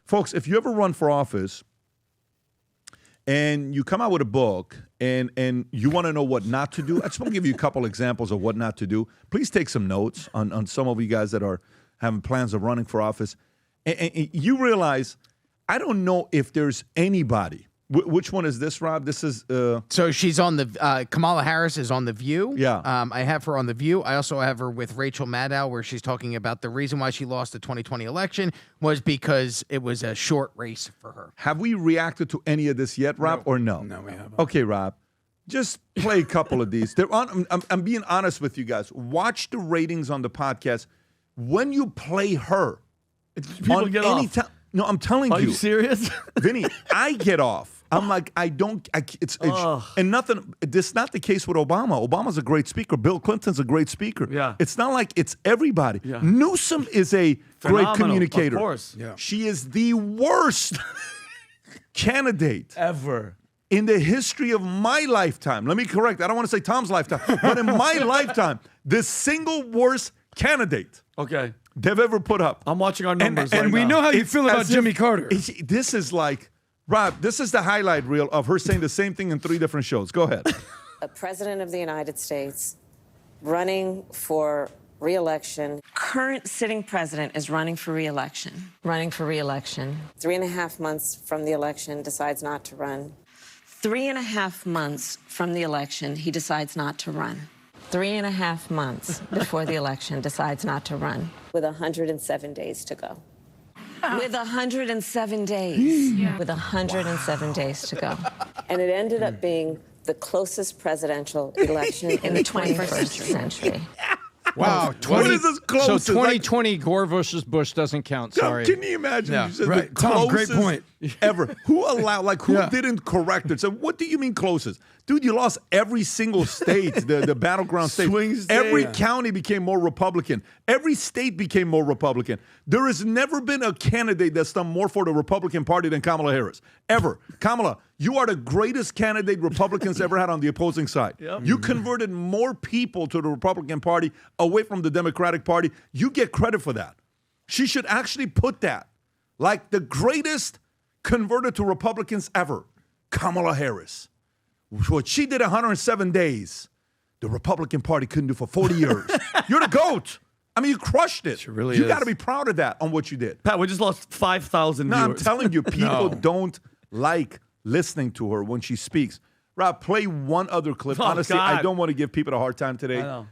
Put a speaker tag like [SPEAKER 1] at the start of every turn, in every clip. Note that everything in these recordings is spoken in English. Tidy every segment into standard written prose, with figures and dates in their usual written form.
[SPEAKER 1] folks, if you ever run for office and you come out with a book and you want to know what not to do, I just want to give you a couple examples of what not to do. Please take some notes on some of you guys that are having plans of running for office. And you realize, I don't know if there's anybody. Which one is this, Rob? This is...
[SPEAKER 2] So she's on the... Kamala Harris is on The View.
[SPEAKER 1] Yeah.
[SPEAKER 2] I have her on The View. I also have her with Rachel Maddow, where she's talking about the reason why she lost the 2020 election was because it was a short race for her.
[SPEAKER 1] Have we reacted to any of this yet, Rob, or no?
[SPEAKER 3] No, we haven't.
[SPEAKER 1] Okay, Rob. Just play a couple of these. They're on. I'm being honest with you guys. Watch the ratings on the podcast. When you play her...
[SPEAKER 4] People get off.
[SPEAKER 1] No, I'm telling you.
[SPEAKER 4] Are you serious?
[SPEAKER 1] Vinny, I get off. I'm like, it's and nothing. This is not the case with Obama. Obama's a great speaker. Bill Clinton's a great speaker.
[SPEAKER 4] Yeah.
[SPEAKER 1] It's not like it's everybody.
[SPEAKER 4] Yeah.
[SPEAKER 1] Newsom is a
[SPEAKER 4] Phenomenal,
[SPEAKER 1] great communicator.
[SPEAKER 4] Of course.
[SPEAKER 3] Yeah.
[SPEAKER 1] She is the worst candidate
[SPEAKER 4] Ever.
[SPEAKER 1] in the history of my lifetime. Let me correct. I don't want to say Tom's lifetime, but in my lifetime, the single worst candidate
[SPEAKER 4] Okay.
[SPEAKER 1] they've ever put up.
[SPEAKER 4] I'm watching our numbers
[SPEAKER 3] And
[SPEAKER 4] right
[SPEAKER 3] we
[SPEAKER 4] now.
[SPEAKER 3] know how you
[SPEAKER 1] It's
[SPEAKER 3] feel about
[SPEAKER 1] as if-
[SPEAKER 3] Jimmy Carter.
[SPEAKER 1] This is like, Rob, this is the highlight reel of her saying the same thing in 3 different shows. Go ahead.
[SPEAKER 5] A president of the United States running for re-election.
[SPEAKER 6] Current sitting president is running for re-election. Running for re-election.
[SPEAKER 5] 3.5 months from the election, decides not to run.
[SPEAKER 6] 3.5 months from the election, he decides not to run.
[SPEAKER 5] 3.5 months before the election, decides not to run. With 107 days to go.
[SPEAKER 6] With 107 days.
[SPEAKER 5] With 107 days to go. And it ended up being the closest presidential election in the 21st century.
[SPEAKER 2] Wow.
[SPEAKER 1] What is this closest?
[SPEAKER 2] So 2020 Gore versus Bush doesn't count. Sorry.
[SPEAKER 1] Can you imagine?
[SPEAKER 3] Yeah,
[SPEAKER 1] You said
[SPEAKER 3] right.
[SPEAKER 1] the
[SPEAKER 3] Tom, great
[SPEAKER 1] closest
[SPEAKER 3] point.
[SPEAKER 1] Ever. Who allowed, who
[SPEAKER 3] Yeah.
[SPEAKER 1] didn't correct it? So what do you mean closest? Dude, you lost every single state, the battleground state.
[SPEAKER 4] Swing state.
[SPEAKER 1] Every county became more Republican. Every state became more Republican. There has never been a candidate that's done more for the Republican Party than Kamala Harris. Ever. Kamala, you are the greatest candidate Republicans ever had on the opposing side.
[SPEAKER 4] Yep.
[SPEAKER 1] You converted more people to the Republican Party away from the Democratic Party. You get credit for that. She should actually put that. Like the greatest converted to Republicans ever, Kamala Harris. What she did 107 days, the Republican Party couldn't do for 40 years. You're the GOAT. I mean, you crushed it.
[SPEAKER 3] She really
[SPEAKER 1] you
[SPEAKER 3] is.
[SPEAKER 1] got to be proud of that on what you did.
[SPEAKER 4] Pat, we just lost 5,000
[SPEAKER 1] No,
[SPEAKER 4] viewers.
[SPEAKER 1] I'm telling you, people don't like listening to her when she speaks. Rob, play one other clip.
[SPEAKER 4] Oh,
[SPEAKER 1] Honestly,
[SPEAKER 4] God.
[SPEAKER 1] I don't want to give people a hard time today.
[SPEAKER 4] I know.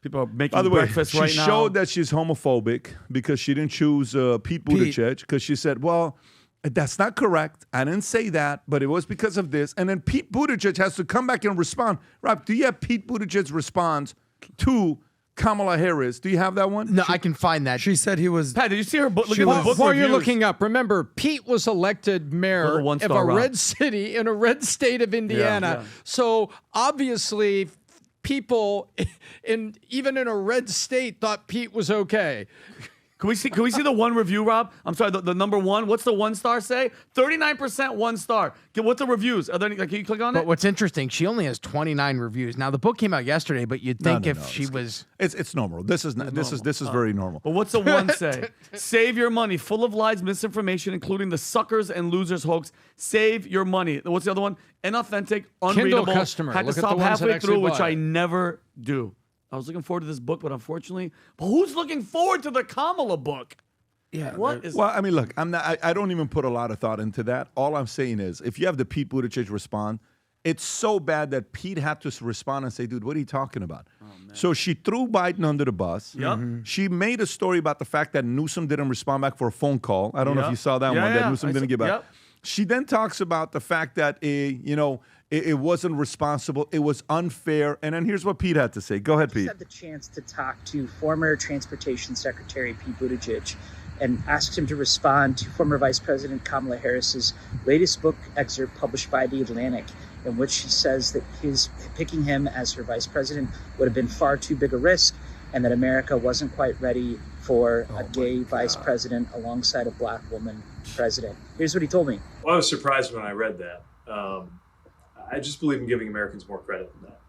[SPEAKER 4] People are making
[SPEAKER 1] By the way,
[SPEAKER 4] breakfast
[SPEAKER 1] she
[SPEAKER 4] right now.
[SPEAKER 1] showed that she's homophobic because she didn't choose Pete Buttigieg because she said, well, that's not correct. I didn't say that, but it was because of this. And then Pete Buttigieg has to come back and respond. Rob, do you have Pete Buttigieg's response to Kamala Harris? Do you have that one?
[SPEAKER 2] No, I can find that.
[SPEAKER 3] She said he was.
[SPEAKER 4] Pat, did you see her book? Look
[SPEAKER 3] She
[SPEAKER 4] at the
[SPEAKER 3] was-
[SPEAKER 4] book
[SPEAKER 2] While
[SPEAKER 4] reviews.
[SPEAKER 2] you're looking up, remember, Pete was elected mayor
[SPEAKER 4] Little
[SPEAKER 2] of
[SPEAKER 4] one-star
[SPEAKER 2] a
[SPEAKER 4] Rob.
[SPEAKER 2] red city in a red state of Indiana.
[SPEAKER 4] yeah.
[SPEAKER 2] So obviously, people even in a red state thought Pete was okay.
[SPEAKER 4] Can we see the one review, Rob? I'm sorry, the number one. What's the 1 star say? 39% 1 star. What's the reviews? Are there any, can you click on
[SPEAKER 2] But
[SPEAKER 4] it?
[SPEAKER 2] what's interesting, she only has 29 reviews. Now the book came out yesterday, but you'd think if she was
[SPEAKER 1] It's normal. This is very normal.
[SPEAKER 4] But what's the one say? Save your money. Full of lies, misinformation, including the suckers and losers hoax. Save your money. What's the other one? Inauthentic, unreadable.
[SPEAKER 2] customer.
[SPEAKER 4] Had to
[SPEAKER 2] Look at the
[SPEAKER 4] stop
[SPEAKER 2] ones that
[SPEAKER 4] halfway
[SPEAKER 2] actually
[SPEAKER 4] through, which
[SPEAKER 2] bought
[SPEAKER 4] I
[SPEAKER 2] it.
[SPEAKER 4] never do. I was looking forward to this book, but unfortunately, who's looking forward to the Kamala book?
[SPEAKER 3] Yeah.
[SPEAKER 4] What is?
[SPEAKER 1] Well, I mean, look, I don't even put a lot of thought into that. All I'm saying is, if you have the Pete Buttigieg respond, it's so bad that Pete had to respond and say, dude, what are you talking about? So she threw Biden under the bus.
[SPEAKER 4] Yep.
[SPEAKER 1] She made a story about the fact that Newsom didn't respond back for a phone call. I don't know if
[SPEAKER 4] Yep.
[SPEAKER 1] you saw that
[SPEAKER 4] Yeah,
[SPEAKER 1] one,
[SPEAKER 4] yeah.
[SPEAKER 1] that Newsom
[SPEAKER 4] I
[SPEAKER 1] didn't
[SPEAKER 4] saw-
[SPEAKER 1] get back.
[SPEAKER 4] yep.
[SPEAKER 1] She then talks about the fact that, it wasn't responsible. It was unfair. And then here's what Pete had to say. Go ahead, Pete.
[SPEAKER 7] Had the chance to talk to former Transportation Secretary Pete Buttigieg and asked him to respond to former Vice President Kamala Harris's latest book excerpt published by The Atlantic, in which she says that his picking him as her vice president would have been far too big a risk, and that America wasn't quite ready for a gay vice president alongside a black woman president. Here's what he told me.
[SPEAKER 8] Well, I was surprised when I read that. I just believe in giving Americans more credit than that.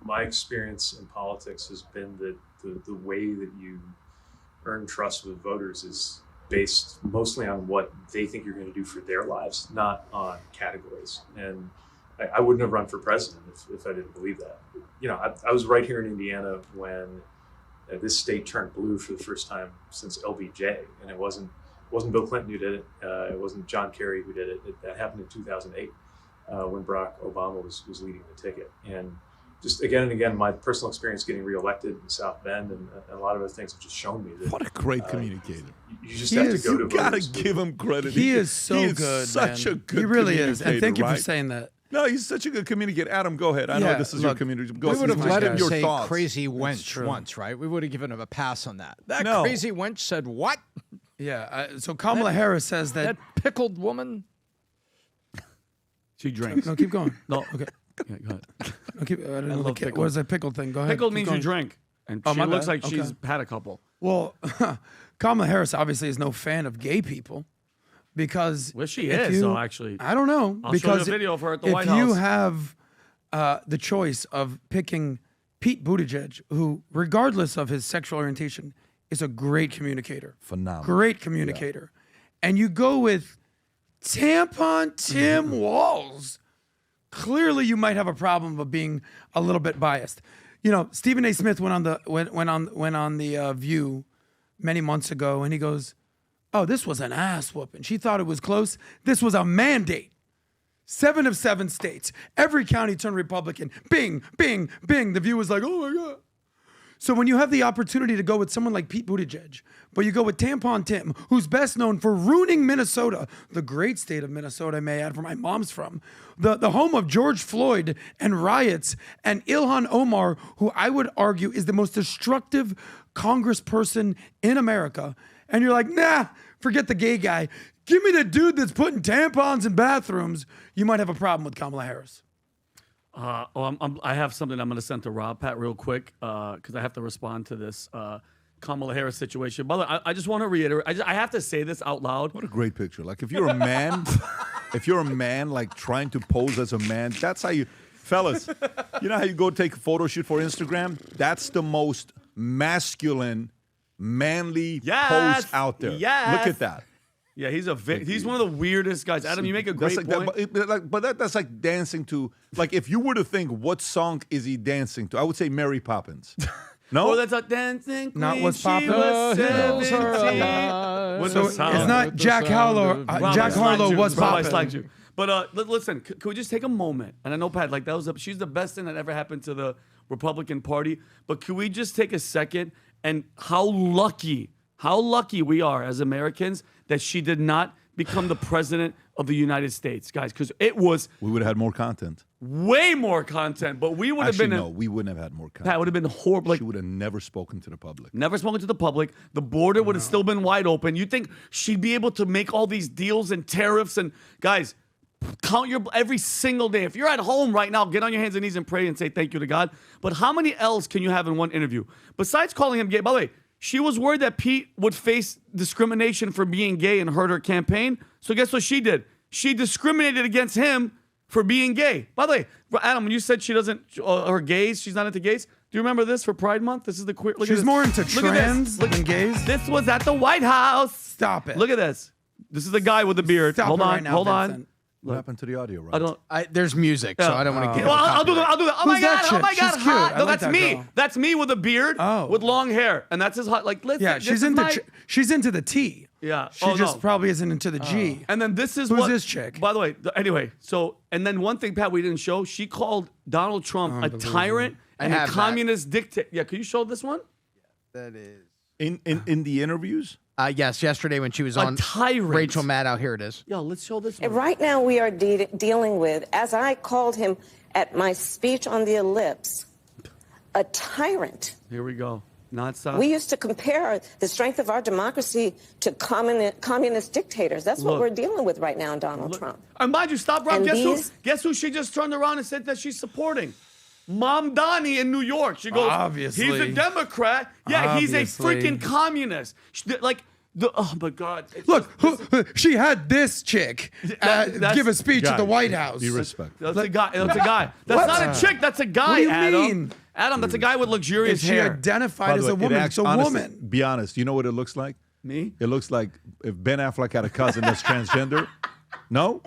[SPEAKER 8] My experience in politics has been that the way that you earn trust with voters is based mostly on what they think you're going to do for their lives, not on categories. And I wouldn't have run for president if I didn't believe that. You know, I was right here in Indiana when this state turned blue for the first time since LBJ, and it wasn't Bill Clinton who did it. It wasn't John Kerry who did it. That happened in 2008 when Barack Obama was leading the ticket. And just again and again, my personal experience getting reelected in South Bend and a lot of other things have just shown me that.
[SPEAKER 1] What a great communicator.
[SPEAKER 8] You just have to go to
[SPEAKER 1] You got to
[SPEAKER 8] voters.
[SPEAKER 1] give him credit.
[SPEAKER 3] He is so good,
[SPEAKER 1] such
[SPEAKER 3] man.
[SPEAKER 1] a good
[SPEAKER 3] He really is. And thank you
[SPEAKER 1] right?
[SPEAKER 3] for saying that.
[SPEAKER 1] No, he's such a good communicator. Adam, go ahead. I know
[SPEAKER 3] Yeah,
[SPEAKER 1] this is your
[SPEAKER 3] look,
[SPEAKER 1] community. Go
[SPEAKER 9] We would have
[SPEAKER 1] just
[SPEAKER 9] let
[SPEAKER 1] give
[SPEAKER 9] him
[SPEAKER 1] your
[SPEAKER 9] say
[SPEAKER 1] thoughts.
[SPEAKER 9] crazy wench
[SPEAKER 3] true.
[SPEAKER 9] once, right? We would have given him a pass on that. That
[SPEAKER 1] No.
[SPEAKER 9] crazy wench said what?
[SPEAKER 3] Yeah. So Kamala Harris says that.
[SPEAKER 9] That pickled woman?
[SPEAKER 4] She drinks.
[SPEAKER 3] No, keep going.
[SPEAKER 4] No.
[SPEAKER 3] Okay.
[SPEAKER 4] Yeah, go ahead.
[SPEAKER 3] No, keep, I don't know
[SPEAKER 4] love
[SPEAKER 3] the
[SPEAKER 4] pickle.
[SPEAKER 3] what is that pickle thing? Go ahead.
[SPEAKER 4] Pickle
[SPEAKER 3] keep
[SPEAKER 4] means
[SPEAKER 3] going.
[SPEAKER 4] you drink. And
[SPEAKER 3] Oh,
[SPEAKER 4] she
[SPEAKER 3] my
[SPEAKER 4] looks
[SPEAKER 3] bad.
[SPEAKER 4] like she's
[SPEAKER 3] Okay.
[SPEAKER 4] had a couple.
[SPEAKER 3] Well, Kamala Harris obviously is no fan of gay people because.
[SPEAKER 4] Well, she
[SPEAKER 3] if
[SPEAKER 4] is, though, actually.
[SPEAKER 3] I don't know.
[SPEAKER 4] I'll show you
[SPEAKER 3] because
[SPEAKER 4] a video of her at the
[SPEAKER 3] if
[SPEAKER 4] White
[SPEAKER 3] you
[SPEAKER 4] House.
[SPEAKER 3] have the choice of picking Pete Buttigieg, who, regardless of his sexual orientation, is a great communicator.
[SPEAKER 1] Phenomenal.
[SPEAKER 3] Great communicator. And you go with Tampon Tim Walz. Clearly, you might have a problem of being a little bit biased. You know, Stephen A. Smith went on the View many months ago, and he goes, "Oh, this was an ass whooping. She thought it was close. This was a mandate. 7 of 7 states, every county turned Republican. Bing, bing, bing." The View was like, "Oh my God." So when you have the opportunity to go with someone like Pete Buttigieg, but you go with Tampon Tim, who's best known for ruining Minnesota, the great state of Minnesota, I may add, where my mom's from, the home of George Floyd and riots, and Ilhan Omar, who I would argue is the most destructive congressperson in America, and you're like, nah, forget the gay guy. Give me the dude that's putting tampons in bathrooms. You might have a problem with Kamala Harris.
[SPEAKER 4] I have something I'm going to send to Rob, Pat, real quick, because I have to respond to this Kamala Harris situation. By the way, I just want to reiterate, I have to say this out loud.
[SPEAKER 1] What a great picture. Like, if you're a man, like trying to pose as a man, that's how you, fellas, you know how you go take a photo shoot for Instagram? That's the most masculine, manly pose out there.
[SPEAKER 4] Yes.
[SPEAKER 1] Look at that.
[SPEAKER 4] Yeah, he's one of the weirdest guys. Adam, you make a great
[SPEAKER 1] That's like
[SPEAKER 4] point.
[SPEAKER 1] that's like dancing to, like, if you were to think what song is he dancing to, I would say Mary Poppins. No?
[SPEAKER 4] Oh, that's a dancing queen.
[SPEAKER 3] Not what's
[SPEAKER 4] She
[SPEAKER 3] popular.
[SPEAKER 4] was
[SPEAKER 3] No.
[SPEAKER 4] 17. What's
[SPEAKER 3] So
[SPEAKER 4] the
[SPEAKER 3] it's
[SPEAKER 4] sound?
[SPEAKER 3] not Jack Harlow.
[SPEAKER 4] Rob,
[SPEAKER 3] Jack
[SPEAKER 4] I slacked
[SPEAKER 3] Harlow
[SPEAKER 4] you.
[SPEAKER 3] was
[SPEAKER 4] Rob, I
[SPEAKER 3] popping.
[SPEAKER 4] slacked you. But listen, can we just take a moment? And I know, Pat, like, she's the best thing that ever happened to the Republican Party. But can we just take a second and how lucky we are as Americans that she did not become the president of the United States, guys, because
[SPEAKER 1] we would have had more content.
[SPEAKER 4] way more content, but we would have
[SPEAKER 1] Actually,
[SPEAKER 4] been
[SPEAKER 1] no, we wouldn't have had more content.
[SPEAKER 4] That would have been horrible. Like,
[SPEAKER 1] She would have never spoken to the public.
[SPEAKER 4] never spoken to the public. The border would have still been wide open. You think she'd be able to make all these deals and tariffs? And guys, count your every single day. If you're at home right now, get on your hands and knees and pray and say thank you to God. But how many L's can you have in one interview? Besides calling him gay, by the way, she was worried that Pete would face discrimination for being gay and hurt her campaign. So guess what she did? She discriminated against him for being gay. By the way, Adam, when you said she doesn't, her gays, she's not into gays. Do you remember this for Pride Month? This is the queer. Look at
[SPEAKER 3] She's
[SPEAKER 4] this.
[SPEAKER 3] more into
[SPEAKER 4] Look at this.
[SPEAKER 3] trans than gays.
[SPEAKER 4] This was at the White House.
[SPEAKER 3] Stop it.
[SPEAKER 4] Look at this. This is the guy with the beard.
[SPEAKER 3] Stop
[SPEAKER 4] hold
[SPEAKER 3] it
[SPEAKER 4] on,
[SPEAKER 3] right now,
[SPEAKER 4] hold on.
[SPEAKER 3] Vincent.
[SPEAKER 1] What happened to the audio, Rob?
[SPEAKER 4] I don't.
[SPEAKER 2] There's music, so I don't want to get.
[SPEAKER 4] Well, I'll do that. I'll do that. Oh my
[SPEAKER 3] Who's that
[SPEAKER 4] god! Oh
[SPEAKER 3] chick?
[SPEAKER 4] my god!
[SPEAKER 3] She's cute.
[SPEAKER 4] Hot.
[SPEAKER 3] I
[SPEAKER 4] No,
[SPEAKER 3] like
[SPEAKER 4] that's
[SPEAKER 3] that
[SPEAKER 4] me.
[SPEAKER 3] girl.
[SPEAKER 4] That's me with a beard, with long hair, and that's his hot. Like, listen.
[SPEAKER 3] Yeah,
[SPEAKER 4] this
[SPEAKER 3] she's
[SPEAKER 4] is
[SPEAKER 3] into
[SPEAKER 4] my-
[SPEAKER 3] she's into the T.
[SPEAKER 4] Yeah.
[SPEAKER 3] She
[SPEAKER 4] Oh,
[SPEAKER 3] just
[SPEAKER 4] no.
[SPEAKER 3] probably isn't into the G.
[SPEAKER 4] And then this is
[SPEAKER 3] Who's
[SPEAKER 4] what
[SPEAKER 3] this chick?
[SPEAKER 4] By the way, anyway. So and then one thing, Pat, we didn't show. She called Donald Trump a tyrant and a
[SPEAKER 2] have that.
[SPEAKER 4] communist dictator. Yeah, can you show this one?
[SPEAKER 2] That is.
[SPEAKER 1] In the interviews?
[SPEAKER 2] Yes, yesterday when she was
[SPEAKER 4] A
[SPEAKER 2] on
[SPEAKER 4] tyrant.
[SPEAKER 2] Rachel Maddow. Here it is.
[SPEAKER 4] Yo, let's show this
[SPEAKER 5] And
[SPEAKER 4] one.
[SPEAKER 5] right now, we are dealing with, as I called him at my speech on the ellipse, a tyrant.
[SPEAKER 4] Here we go. Nonstop.
[SPEAKER 5] We used to compare the strength of our democracy to communist dictators. That's what
[SPEAKER 4] Look.
[SPEAKER 5] we're dealing with right now in Donald Trump.
[SPEAKER 4] And mind you, stop, Rob.
[SPEAKER 5] And
[SPEAKER 4] Guess who she just turned around and said that she's supporting? Mom Donnie in New York. She goes,
[SPEAKER 3] Obviously.
[SPEAKER 4] he's a Democrat. Yeah, he's a
[SPEAKER 3] Obviously.
[SPEAKER 4] freaking communist. Oh my God. It's
[SPEAKER 3] Look,
[SPEAKER 4] just-
[SPEAKER 3] she had this chick
[SPEAKER 4] that's-
[SPEAKER 3] give a speech at the
[SPEAKER 1] Guys,
[SPEAKER 3] White House.
[SPEAKER 1] Be respectful.
[SPEAKER 4] That's a guy. That's a guy. That's not a chick. That's a guy.
[SPEAKER 3] What do you
[SPEAKER 4] Adam.
[SPEAKER 3] mean?
[SPEAKER 4] Adam, that's a guy with
[SPEAKER 3] If
[SPEAKER 4] luxurious
[SPEAKER 3] she
[SPEAKER 4] hair.
[SPEAKER 3] identified as a woman, it's a
[SPEAKER 1] honestly,
[SPEAKER 3] woman.
[SPEAKER 1] Be honest. You know what it looks like?
[SPEAKER 4] Me?
[SPEAKER 1] It looks like if Ben Affleck had a cousin that's transgender. No?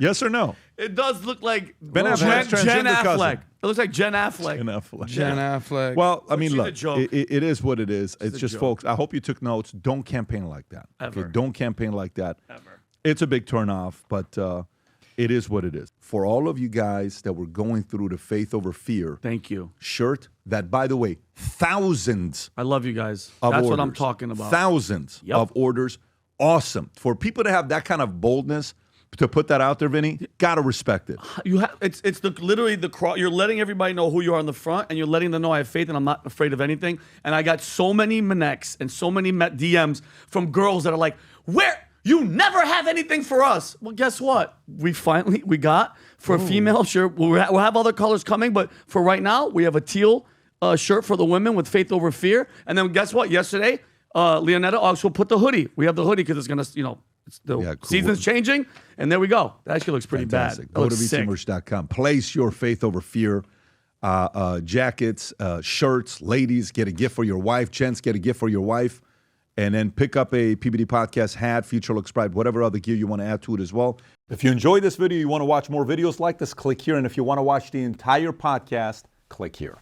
[SPEAKER 1] Yes or no?
[SPEAKER 4] It does look like
[SPEAKER 1] Ben Affleck's
[SPEAKER 4] Jen
[SPEAKER 1] transgender
[SPEAKER 4] Affleck.
[SPEAKER 1] cousin.
[SPEAKER 4] It looks like Jen Affleck.
[SPEAKER 1] Ben Affleck.
[SPEAKER 3] Jen Affleck.
[SPEAKER 1] Well, I mean,
[SPEAKER 4] she's a
[SPEAKER 1] look,
[SPEAKER 4] joke.
[SPEAKER 1] it is what it is. It's
[SPEAKER 4] a
[SPEAKER 1] just,
[SPEAKER 4] joke.
[SPEAKER 1] folks, I hope you took notes. Don't campaign like that.
[SPEAKER 4] Ever.
[SPEAKER 1] Okay? Don't campaign like that.
[SPEAKER 4] Ever.
[SPEAKER 1] It's a big turnoff, but it is what it is. For all of you guys that were going through the faith over fear
[SPEAKER 4] Thank you.
[SPEAKER 1] shirt, that, by the way, thousands
[SPEAKER 4] I love you guys.
[SPEAKER 1] of
[SPEAKER 4] That's
[SPEAKER 1] orders.
[SPEAKER 4] what I'm talking about.
[SPEAKER 1] Thousands
[SPEAKER 4] Yep.
[SPEAKER 1] of orders. Awesome. For people to have that kind of boldness to put that out there, Vinny, gotta respect it.
[SPEAKER 4] You have it's literally the cross. You're letting everybody know who you are in the front, and you're letting them know I have faith and I'm not afraid of anything. And I got so many Manex and so many DMs from girls that are like, "Where you never have anything for us?" Well, guess what? We got for a female shirt. We'll have other colors coming, but for right now, we have a teal shirt for the women with faith over fear. And then guess what? Yesterday, Leonetta also put the hoodie. We have the hoodie because it's gonna, it's the
[SPEAKER 1] Yeah, cool.
[SPEAKER 4] season's changing, and there we go. That actually looks pretty
[SPEAKER 1] Fantastic.
[SPEAKER 4] bad. That
[SPEAKER 1] Go to
[SPEAKER 4] looks sick.
[SPEAKER 1] VTmerch.com. Place your faith over fear. Jackets, shirts, ladies, get a gift for your wife. Gents, get a gift for your wife. And then pick up a PBD Podcast hat, Future Looks Bright, whatever other gear you want to add to it as well. If you enjoyed this video, you want to watch more videos like this, click here. And if you want to watch the entire podcast, click here.